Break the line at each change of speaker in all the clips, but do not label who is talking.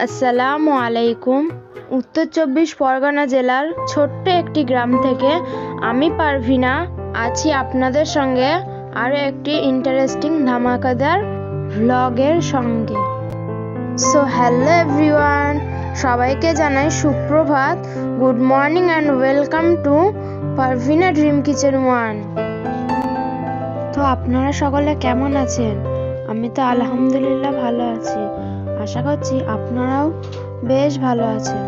আসসালামু আলাইকুম। উত্তর ২৪ পরগনা জেলার ছোট্ট একটি গ্রাম থেকে আমি পারভিনা আছি আপনাদের সঙ্গে আরও একটি ইন্টারেস্টিং ধামাকাদার ভ্লগের সঙ্গে। সো হ্যালো এভরিওয়ান, সবাইকে জানাই সুপ্রভাত, good morning and welcome to Parvina dream kitchen 1। তো আপনারা সকলে কেমন আছেন? আমি তো আলহামদুলিল্লাহ ভালো আছি। আশা করছি আপনারাও বেশ ভালো আছেন।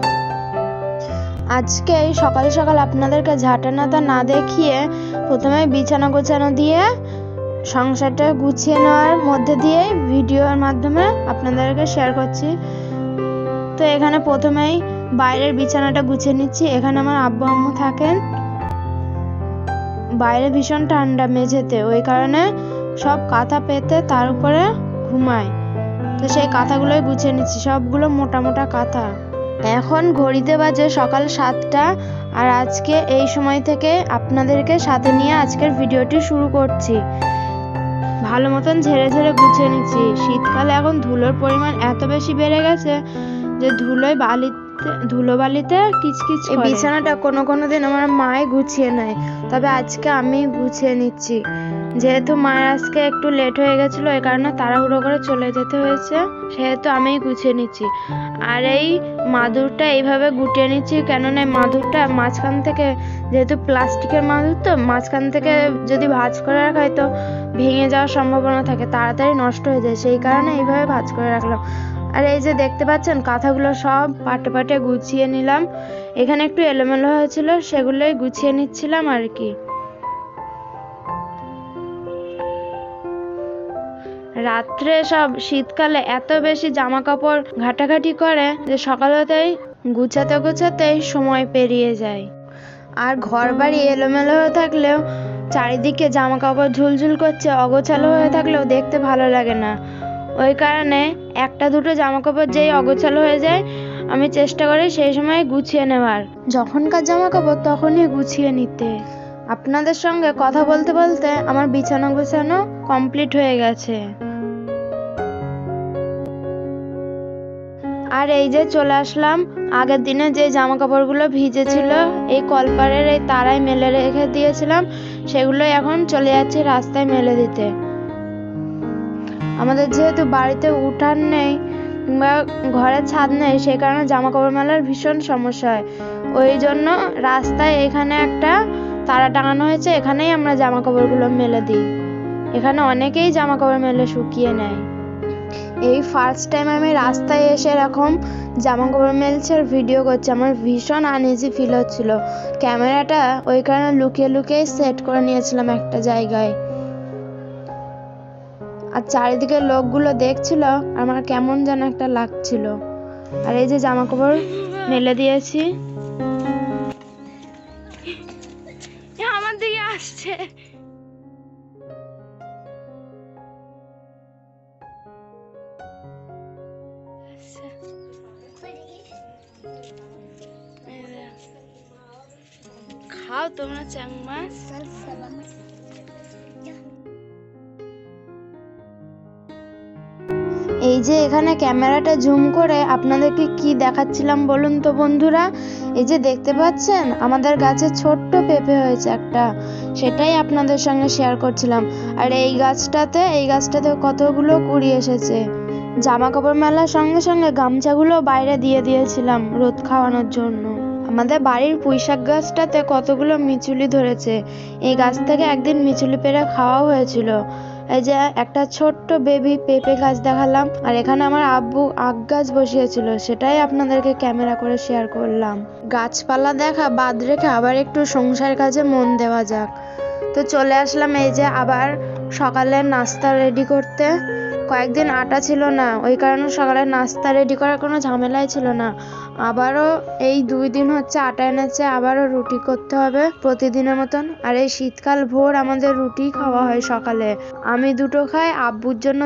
আজকে সকাল সকাল আপনাদেরকে ঝাঁটানাতা না দেখিয়ে প্রথমে বিছানা গোছানো দিয়ে সংসারটা গুছিয়ে নেওয়ার মধ্যে দিয়ে ভিডিওর মাধ্যমে আপনাদেরকে শেয়ার করছি। তো এখানে প্রথমেই বাইরের বিছানাটা গুছিয়ে নিচ্ছি। এখানে আমার আব্বু আম্মু থাকেন, বাইরে ভীষণ ঠান্ডা মেঝেতে, ওই কারণে সব কাঁথা পেতে তার উপরে ঘুমায়। তো সেই কাঁথাগুলোই গুছিয়ে নিচ্ছি, সবগুলো মোটা মোটা কাঁথা। এখন ঘড়িতে বাজে সকাল 7টা, আর আজকে এই সময় থেকে আপনাদেরকে সাথে নিয়ে আজকের ভিডিওটি শুরু করছি। ভালো মতন ঝেড়ে ঝেড়ে গুছিয়ে নিচ্ছি। শীতকালে এখন ধুলোর পরিমাণ এত বেশি বেড়ে গেছে যে ধুলো বালিতে কিচকিচ করে। বিছানাটা কোনো দিন আমার মাই গুছিয়ে নেয়, তবে আজকে আমি গুছিয়ে নিচ্ছি। যেহেতু মায়ের আজকে একটু লেট হয়ে গেছিলো, এই কারণে তাড়াহুড়ো করে চলে যেতে হয়েছে, সেহেতু আমিই গুছিয়ে নিচ্ছি। আর এই মাদুরটা এইভাবে গুটিয়ে নিচ্ছি, কেননা মাদুরটা মাঝখান থেকে, যেহেতু প্লাস্টিকের মাদুর, তো মাঝখান থেকে যদি ভাঁজ করে রাখা হয় তো ভেঙে যাওয়ার সম্ভাবনা থাকে, তাড়াতাড়ি নষ্ট হয়ে যায়, সেই কারণে এইভাবে ভাঁজ করে রাখলাম। আর এই যে দেখতে পাচ্ছেন কাঁথাগুলো সব পাটে পাটে গুছিয়ে নিলাম। এখানে একটু এলোমেলো হয়েছিল, সেগুলোই গুছিয়ে নিচ্ছিলাম আর কি। রাত্রে সব শীতকালে এত বেশি জামা কাপড় ঘাটাঘাটি করে যে সকালতেই গুছাতেই সময় পেরিয়ে যায়। আর ঘর বাড়ি এলোমেলো হয়ে থাকলেও, চারিদিকে জামা কাপড় ঝুলঝুল করছে, অগোছালো হয়ে থাকলেও দেখতে ভালো লাগে না। ওই কারণে একটা দুটো জামা কাপড় যেই অগোছালো হয়ে যায়, আমি চেষ্টা করি সেই সময় গুছিয়ে নেওয়ার। যখনকার জামা কাপড় তখনই গুছিয়ে নিতে। আপনাদের সঙ্গে কথা বলতে বলতে আমার বিছানা গোছানো কমপ্লিট হয়ে গেছে। আর এই যে চলে আসলাম, আগের দিনে যে জামা কাপড়গুলো ভিজেছিল এই কলপারের এই তারায় মেলে রেখে দিয়েছিলাম, সেগুলোই এখন চলে যাচ্ছি রাস্তায় মেলে দিতে। আমাদের যেহেতু বাড়িতে উঠান নেই কিংবা ঘরের ছাদ নেই, সেই কারণে জামা কাপড় মেলার ভীষণ সমস্যা হয়। ওই জন্য রাস্তায় এখানে একটা তারা টাঙানো হয়েছে, এখানেই আমরা জামা কাপড়গুলো মেলে দিই। এখানে অনেকেই জামা কাপড় মেলে শুকিয়ে নেয়। এই ফার্স্ট টাইম আমি রাস্তায় এসে এরকম জামা কাপড় মেলছে আর ভিডিও করছি। আমার ভীষণ আনইজি ফিল হচ্ছিল। ক্যামেরাটা ওই কারণে লুকিয়ে লুকিয়ে সেট করে নিয়েছিলাম একটা জায়গায়। আর চারিদিকে লোকগুলো দেখছিল, আমার কেমন যেন একটা লাগছিল। আর এই যে জামা কাপড় মেলে দিয়েছি, আমার দিকে আসছে। খাও তোমরা চ্যাং মাছ। এই যে এখানে ক্যামেরাটা জুম করে আপনাদেরকে কি দেখাচ্ছিলাম বলুন তো বন্ধুরা? এই যে দেখতে পাচ্ছেন আমাদের গাছে ছোট্ট পেঁপে হয়েছে একটা, সেটাই আপনাদের সঙ্গে শেয়ার করছিলাম। আর এই গাছটাতে কতগুলো কুড়ি এসেছে। জামা কাপড় মেলার সঙ্গে সঙ্গে গামছাগুলো বাইরে দিয়ে দিয়েছিলাম রোদ খাওয়ানোর জন্য। আমাদের বাড়ির পুঁইশাক গাছটাতে কতগুলো মিচুলি ধরেছে, এই গাছ থেকে একদিন মিচুলি পেড়ে খাওয়াও হয়েছিল। এই যে একটা ছোট্ট বেবি পেঁপে গাছ দেখালাম। আর এখানে আমার আব্বু আখ গাছ বসিয়েছিল, সেটাই আপনাদেরকে ক্যামেরা করে শেয়ার করলাম। গাছপালা দেখা বাদ রেখে আবার একটু সংসার কাজে মন দেওয়া যাক। তো চলে আসলাম এই যে আবার সকালে নাস্তা রেডি করতে। কয়েকদিন আটা ছিল না, ওই কারণে সকালে নাস্তা রেডি করার কোনো ঝামেলাই ছিল না। আবারও এই 2 দিন হচ্ছে আটা এনেছে, আবারও রুটি করতে হবে প্রতিদিনের মতন। আর এই শীতকাল ভোর আমাদের রুটি খাওয়া হয় সকালে। আমি 2টো খাই, আব্বুর জন্য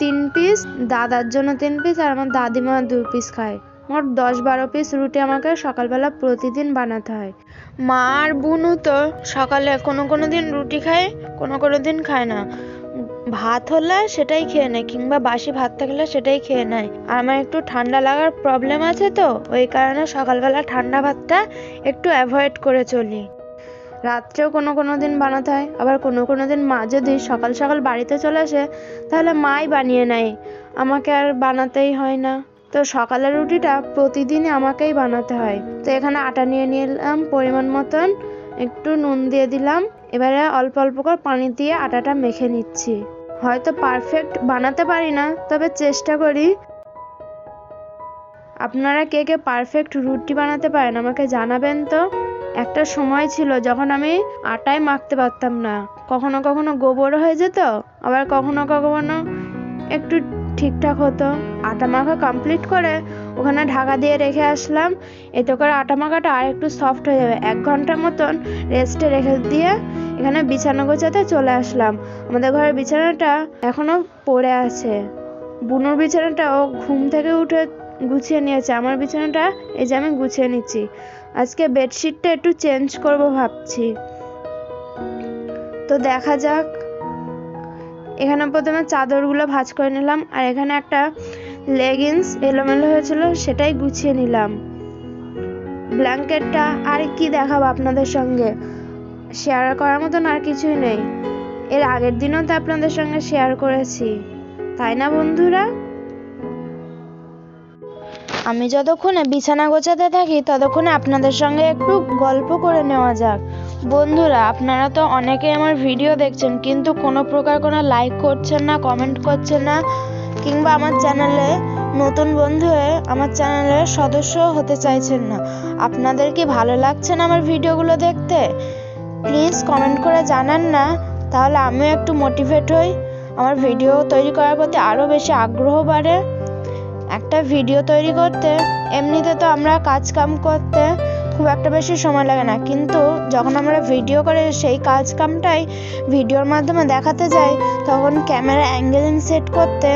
3 পিস, দাদার জন্য 3 পিস, আর আমার দাদিমা 2 পিস খায়। মোট 10-12 পিস রুটি আমাকে সকালবেলা প্রতিদিন বানাতে হয়। মা আর বুনু তো সকালে কোনো দিন রুটি খায়, কোনো দিন খায় না। ভাত হলে সেটাই খেয়ে নেয়, কিংবা বাসি ভাত থাকলে সেটাই খেয়ে নেয়। আর আমার একটু ঠান্ডা লাগার প্রবলেম আছে, তো ওই কারণে সকালবেলা ঠান্ডা ভাতটা একটু অ্যাভয়েড করে চলি। রাত্রেও কোনো দিন বানাতে হয়, আবার কোনো দিন মা যদি সকাল সকাল বাড়িতে চলে আসে তাহলে মাই বানিয়ে নেয়, আমাকে আর বানাতেই হয় না। তো সকালের রুটিটা প্রতিদিনই আমাকেই বানাতে হয়। তো এখানে আটা নিয়ে নিলাম পরিমাণ মতন, একটু নুন দিয়ে দিলাম, এবারে অল্প অল্প করে পানি দিয়ে আটাটা মেখে নিচ্ছি। হয়তো পারফেক্ট বানাতে পারি না, তবে চেষ্টা করি। আপনারা কে কে পারফেক্ট রুটি বানাতে পারেন আমাকে জানাবেন তো। একটা সময় ছিল যখন আমি আটায় মাখতে পারতাম না, কখনো কখনো গোবর হয়ে যেত, আবার কখনো কখনো একটু ঠিকঠাক হতো। আটা মাখা কমপ্লিট করে ওখানে ঢাকা দিয়ে রেখে আসলাম, এতে করে আটা মাখাটা আর একটু সফট হয়ে যাবে। 1 ঘন্টার মতন রেস্টে রেখে দিয়ে এখানে বিছানা গোছাতে চলে আসলাম। আমাদের ঘরের বিছানাটা এখনো পড়ে আছে, বুনুর বিছানাটা ও ঘুম থেকে উঠে গুছিয়ে নিয়েছে, আমার বিছানাটা এই যে আমি গুছিয়ে নিচ্ছি। আজকে বেডশিটটা একটু চেঞ্জ করব ভাবছি, তো দেখা যাক। এখানে প্রথমে চাদরগুলো ভাঁজ করে নিলাম, আর এখানে একটা লেগিংস এলোমেলো হয়েছিল সেটাই গুছিয়ে নিলাম। ব্ল্যাঙ্কেটটা আর কি দেখাবো আপনাদের সঙ্গে, শেয়ার করার মতন আর কিছুই নেই। এর আগের দিনও তো আপনাদের সঙ্গে শেয়ার করেছি, তাই না বন্ধুরা? আমি যতক্ষণে বিছানা গোছাতে থাকি ততক্ষণে আপনাদের সঙ্গে একটু গল্প করে নেওয়া যাক। বন্ধুরা, আপনারা তো অনেকেই আমার ভিডিও দেখছেন, কিন্তু কোনো প্রকার কোনো লাইক করছেন না, কমেন্ট করছেন না, কিংবা আমার চ্যানেলে নতুন বন্ধু হয়ে আমার চ্যানেলের সদস্য হতে চাইছেন না। আপনাদের কি ভালো লাগছে না আমার ভিডিওগুলো দেখতে? প্লিজ কমেন্ট করে জানান না, তাহলে আমিও একটু মোটিভেট হই, আমার ভিডিও তৈরি করার প্রতি আরও বেশি আগ্রহ বাড়ে। একটা ভিডিও তৈরি করতে এমনিতে তো আমরা কাজ কাম করতে খুব একটা বেশি সময় লাগে না, কিন্তু যখন আমরা ভিডিও করে সেই কাজ কামটাই ভিডিওর মাধ্যমে দেখাতে যাই, তখন ক্যামেরা অ্যাঙ্গেলিং সেট করতে,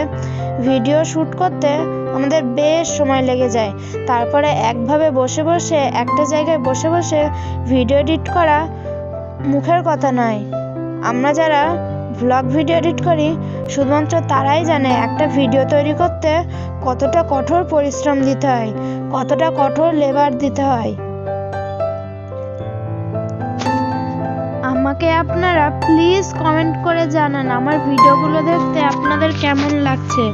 ভিডিও শ্যুট করতে আমাদের বেশ সময় লেগে যায়। তারপরে একভাবে বসে বসে একটা জায়গায় বসে বসে ভিডিও এডিট করা মুখের কথা নয়। আমরা যারা ভ্লগ ভিডিও এডিট করি শুধুমাত্র তারাই জানে একটা ভিডিও তৈরি করতে কতটা কঠোর পরিশ্রম দিতে হয়, কতটা কঠোর লেবার দিতে হয়। আমাকে আপনারা প্লিজ কমেন্ট করে জানান আমার ভিডিওগুলো দেখতে আপনাদের কেমন লাগছে।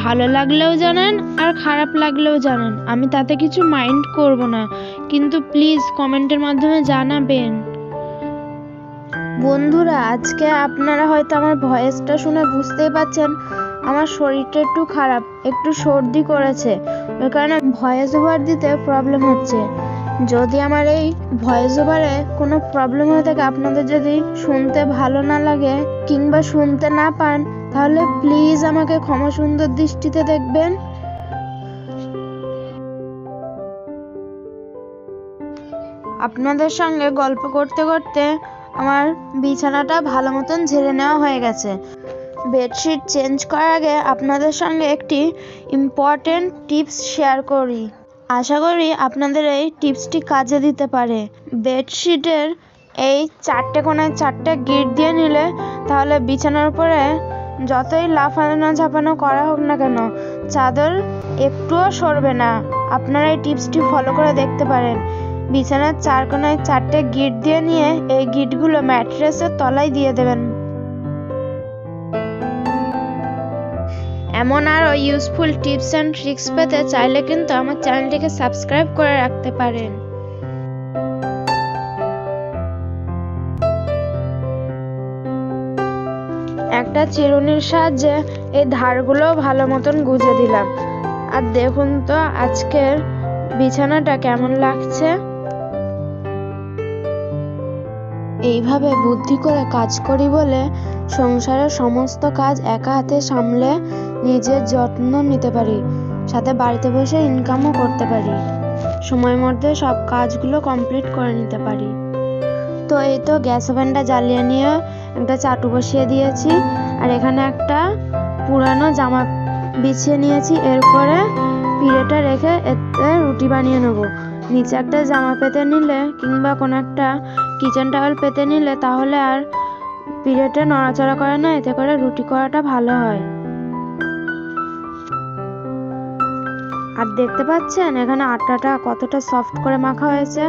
ভালো লাগলেও জানান আর খারাপ লাগলেও জানান, আমি তাতে কিছু মাইন্ড করব না, কিন্তু প্লিজ কমেন্টের মাধ্যমে জানাবেন। বন্ধুরা, আজকে আপনারা হয়তো আমার ভয়েসটা শুনে বুঝতেই পারছেন আমার শরীরটা একটু খারাপ, একটু সর্দি করেছে, ওই কারণে ভয়েস ওভার দিতে প্রবলেম হচ্ছে। যদি আমার এই ভয়েস ওভারে কোনো প্রবলেম হয়ে থাকে, আপনাদের যদি শুনতে ভালো না লাগে কিংবা শুনতে না পান, তাহলে প্লিজ আমাকে ক্ষমা সুন্দর দৃষ্টিতে দেখবেন। আপনাদের সঙ্গে গল্প করতে করতে আমার বিছানাটা ভালো মতন ঝেড়ে নেওয়া হয়ে গেছে। বেডশিট চেঞ্জ করার আগে আপনাদের সঙ্গে একটি ইম্পর্টেন্ট টিপস শেয়ার করি, আশা করি আপনাদের এই টিপসটি কাজে দিতে পারে। বেডশিটের এই 4টে কোণায় 4টে গিঁট দিয়ে নিলে তাহলে বিছানার উপরে যতই লাফানো ঝাঁপানো করা হোক না কেন, চাদর একটুও সরবে না। আপনারা এই টিপসটি ফলো করে দেখতে পারেন। বিছানার 4 কোণায় 4টে গিঁট দিয়ে নিয়ে এই গিঁটগুলো ম্যাট্রেসের তলায় দিয়ে দেবেন। এমন আরও ইউজফুল টিপস অ্যান্ড ট্রিক্স পেতে চাইলে কিন্তু আমার চ্যানেলটিকে সাবস্ক্রাইব করে রাখতে পারেন। একটা চিরুনির সাহায্যে এই ধারগুলো ভালো মতন গুজে দিলাম। আর দেখুন তো আজকের বিছানাটা কেমন লাগছে। এইভাবে বুদ্ধি করে কাজ করি বলে সংসারের সমস্ত কাজ একা হাতে সামলে নিজের যত্ন নিতে পারি, সাথে বাড়িতে বসে ইনকামও করতে পারি, সময়ের মধ্যে সব কাজগুলো কমপ্লিট করে নিতে পারি। তো এই তো গ্যাস ওভেনটা জ্বালিয়ে নিয়ে একটা চাটু বসিয়ে দিয়েছি, আর এখানে একটা পুরানো জামা বিছিয়ে নিয়েছি। এরপরে পিড়েটা রেখে এতে রুটি বানিয়ে নেব। নিচে একটা জামা পেতে নিলে কিংবা কোনো একটা কিচেন টাওয়েল পেতে নিলে তাহলে আর পিড়েটা নড়াচড়া করে না, এতে করে রুটি করাটা ভালো হয়। আর দেখতে পাচ্ছেন এখানে আটাটা কতটা সফট করে মাখা হয়েছে।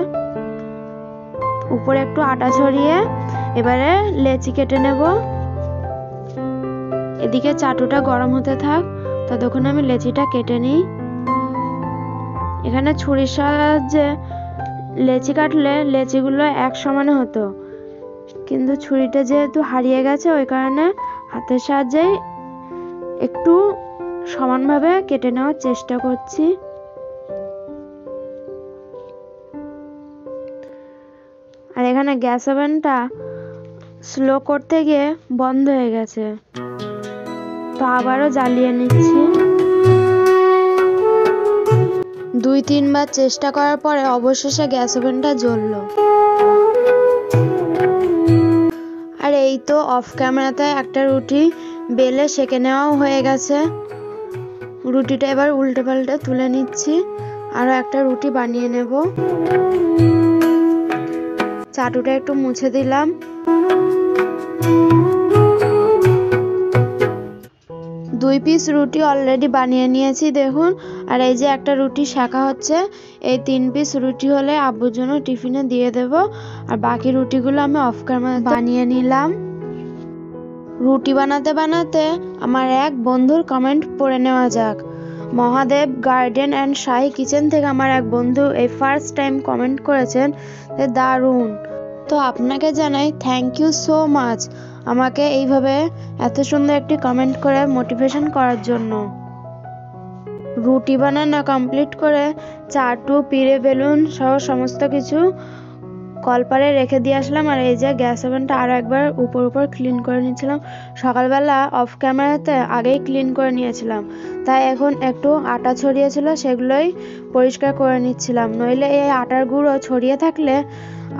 উপরে একটু আটা ছড়িয়ে এবারে লেচি কেটে নেব। এদিকে চাটুটা গরম হতে থাক, ততক্ষণ আমি লেচিটা কেটে নিই। এখানে ছুরির সাহায্যে লেচি কাটলে লেচিগুলো এক সমানে হতো, কিন্তু ছুরিটা যেহেতু হারিয়ে গেছে ওই কারণে হাতের সাহায্যেই একটু সমানভাবে কেটে নেওয়ার চেষ্টা করছি। আর এখানে গ্যাস ওভেনটা স্লো করতে গিয়ে বন্ধ হয়ে গেছে, তো আবারও জ্বালিয়ে নিচ্ছি। 2-3 বার চেষ্টা করার পরে অবশেষে গ্যাস ওভেনটা জ্বললো। আর এই তো অফ ক্যামেরাতে একটা রুটি বেলে সেঁকে নেওয়াও হয়ে গেছে। রুটিটা এবার উল্টে পাল্টে তুলে নিচ্ছি, আরও একটা রুটি বানিয়ে নেব। চাটুটা একটু মুছে দিলাম। দুই পিস রুটি অলরেডি বানিয়ে নিয়েছি দেখুন। আর এই যে একটা রুটি শাঁকা হচ্ছে, এই 3 পিস রুটি হলে আব্বুর জন্য টিফিনে দিয়ে দেব। আর বাকি রুটিগুলো আমি অফ ক্যামেরা বানিয়ে নিলাম। রুটি বানাতে বানাতে আমার এক বন্ধুর কমেন্ট পড়ে নেওয়া যাক। Mahadev garden and Shahi kitchen থেকে আমার এক বন্ধু এই ফার্স্ট টাইম কমেন্ট করেছেন যে দারুণ। তো আপনাকে জানাই থ্যাংক ইউ সো মাচ আমাকে এইভাবে এত সুন্দর একটি কমেন্ট করে মোটিভেশন করার জন্য। রুটি বানানো কমপ্লিট করে চাটু, পিড়ে, বেলুন সহ সমস্ত কিছু কলপারে রেখে দিয়ে আসলাম। আর এই যে গ্যাস ওভেনটা আরও একবার উপর ক্লিন করে নিয়েছিলাম। সকালবেলা অফ ক্যামেরাতে আগেই ক্লিন করে নিয়েছিলাম, তাই এখন একটু আটা ছড়িয়েছিল সেগুলোই পরিষ্কার করে নিচ্ছিলাম। নইলে এই আটার গুঁড়ো ছড়িয়ে থাকলে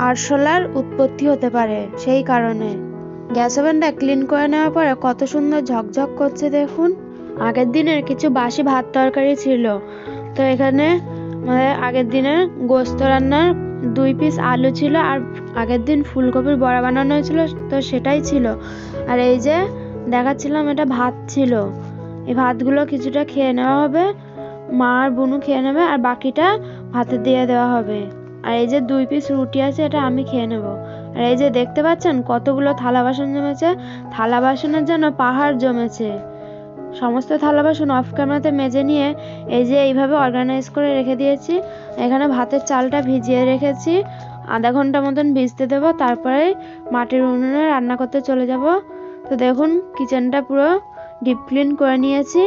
আরশোলার উৎপত্তি হতে পারে, সেই কারণে। গ্যাস ওভেনটা ক্লিন করে নেওয়ার পরে কত সুন্দর ঝকঝক করছে দেখুন। আগের দিনের কিছু বাসি ভাত তরকারি ছিল, তো এখানে আগের দিনের গোস্ত রান্নার 2 পিস আলু ছিল, আর আগের দিন ফুলকপির বড়া বানানো হয়েছিল, তো সেটাই ছিল। আর এই যে দেখাচ্ছিলাম এটা ভাত ছিল। এই ভাতগুলো কিছুটা খেয়ে নেওয়া হবে, মা আর বুনু খেয়ে নেবে, আর বাকিটা ভাতে দিয়ে দেওয়া হবে। আর এই যে 2 পিস রুটি আছে, এটা আমি খেয়ে নেব। আর এই যে দেখতে পাচ্ছেন কতগুলো থালা বাসন জমেছে, থালা বাসনের যেন পাহাড় জমেছে। সমস্ত থালা বাসন অফ ক্যামেরাতে মেজে নিয়ে এই যে এইভাবে অর্গানাইজ করে রেখে দিয়েছি। এখানে ভাতের চালটা ভিজিয়ে রেখেছি, আধা ঘন্টা মতন ভিজতে দেবো, তারপরে মাটির উনুনে রান্না করতে চলে যাব। তো দেখুন কিচেনটা পুরো ডিপ ক্লিন করে নিয়েছি।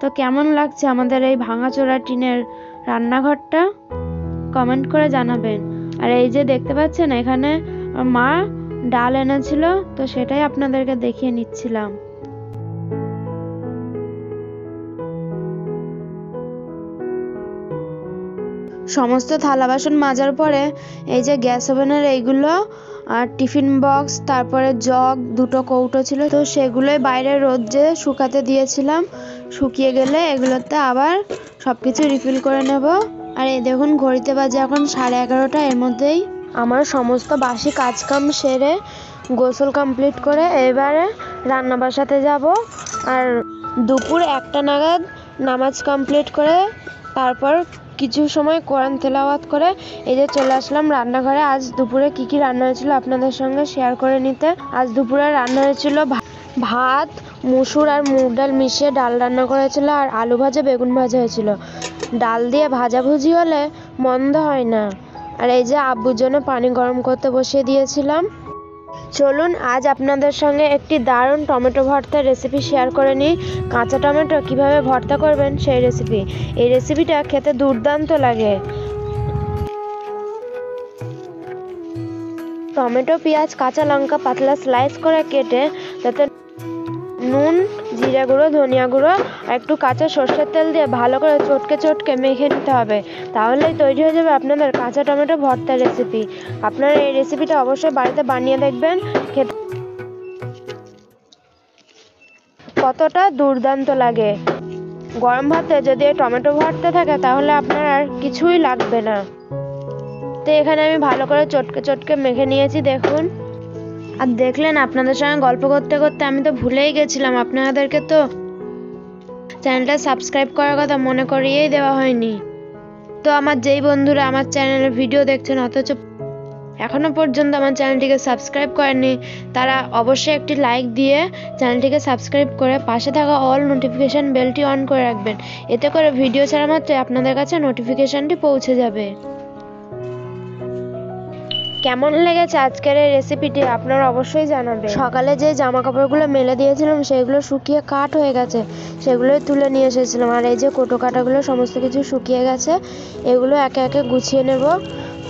তো কেমন লাগছে আমাদের এই ভাঙাচোরা টিনের রান্নাঘরটা কমেন্ট করে জানাবেন। আর এই যে দেখতে পাচ্ছেন এখানে মা ডাল এনেছিল, তো সেটাই আপনাদেরকে দেখিয়ে নিচ্ছিলাম। সমস্ত থালা বাসন মাজার পরে এই যে গ্যাস ওভেনের এইগুলো আর টিফিন বক্স, তারপরে জগ, 2টো কৌটো ছিল, তো সেগুলোই বাইরে রোদে শুকাতে দিয়েছিলাম। শুকিয়ে গেলে এগুলোতে আবার সবকিছু রিফিল করে নেব। আর এই দেখুন ঘড়িতে বাজে এখন 11:30। এর মধ্যেই আমার সমস্ত বাসি কাজকাম সেরে গোসল কমপ্লিট করে এবারে রান্না বসাতে যাব। আর দুপুর 1টা নাগাদ নামাজ কমপ্লিট করে তারপর কিছু সময় কোরআন তেলাওয়াত করে এই যে চলে আসলাম রান্নাঘরে। আজ দুপুরে কি কি রান্না হয়েছিল আপনাদের সঙ্গে শেয়ার করে নিতে। আজ দুপুরে রান্না হয়েছিল ভাত, মুসুর আর মুগ ডাল মিশিয়ে ডাল রান্না করেছিল, আর আলু ভাজা, বেগুন ভাজা হয়েছিল। ডাল দিয়ে ভাজাভুজি হলে মন্দ হয় না। আর এই যে আব্বুর জন্য পানি গরম করতে বসিয়ে দিয়েছিলাম। চলুন আজ আপনাদের সঙ্গে একটি দারুণ টমেটো ভর্তার রেসিপি শেয়ার করে নিই। কাঁচা টমেটো কিভাবে ভর্তা করবেন সেই রেসিপি। এই রেসিপিটা খেতে দুর্দান্ত লাগে। টমেটো, পেঁয়াজ, কাঁচা লঙ্কা পাতলা স্লাইস করে কেটে তাতে নুন, জিরে গুঁড়ো, ধনিয়া গুঁড়ো আর একটু কাঁচা সর্ষের তেল দিয়ে ভালো করে চটকে মেখে নিতে হবে। তাহলেই তৈরি হয়ে যাবে আপনাদের কাঁচা টমেটো ভর্তার রেসিপি। আপনারা এই রেসিপিটা অবশ্যই বাড়িতে বানিয়ে দেখবেন, খেতে কতটা দুর্দান্ত লাগে। গরম ভাতে যদি এই টমেটো ভর্তা থাকে তাহলে আপনার আর কিছুই লাগবে না। তো এখানে আমি ভালো করে চটকে মেখে নিয়েছি দেখুন। আর দেখলেন আপনাদের সঙ্গে গল্প করতে করতে আমি তো ভুলেই গেছিলাম, আপনাদেরকে তো চ্যানেলটা সাবস্ক্রাইব করার কথা মনে করিয়েই দেওয়া হয়নি। তো আমার যেই বন্ধুরা আমার চ্যানেলের ভিডিও দেখছেন অথচ এখনো পর্যন্ত আমার চ্যানেলটিকে সাবস্ক্রাইব করেননি, তারা অবশ্যই একটি লাইক দিয়ে চ্যানেলটিকে সাবস্ক্রাইব করে পাশে থাকা অল নোটিফিকেশান বেলটি অন করে রাখবেন। এতে করে ভিডিও ছাড়া মাত্রই আপনাদের কাছে নোটিফিকেশানটি পৌঁছে যাবে। কেমন লেগেছে আজকের এই রেসিপিটি আপনারা অবশ্যই জানাবেন। সকালে যে জামা কাপড়গুলো মেলে দিয়েছিলাম সেগুলো শুকিয়ে কাঠ হয়ে গেছে, সেগুলোই তুলে নিয়ে এসেছিলাম। আর এই যে কোটো কাটাগুলো সমস্ত কিছু শুকিয়ে গেছে, এগুলো একে একে গুছিয়ে নেব।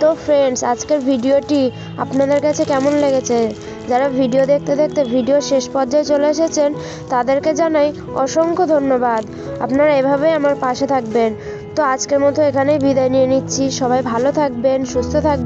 তো ফ্রেন্ডস, আজকের ভিডিওটি আপনাদের কাছে কেমন লেগেছে? যারা ভিডিও দেখতে দেখতে ভিডিও শেষ পর্যায়ে চলে এসেছেন তাদেরকে জানাই অসংখ্য ধন্যবাদ। আপনারা এভাবেই আমার পাশে থাকবেন। তো আজকের মতো এখানেই বিদায় নিয়ে নিচ্ছি। সবাই ভালো থাকবেন, সুস্থ থাকবেন।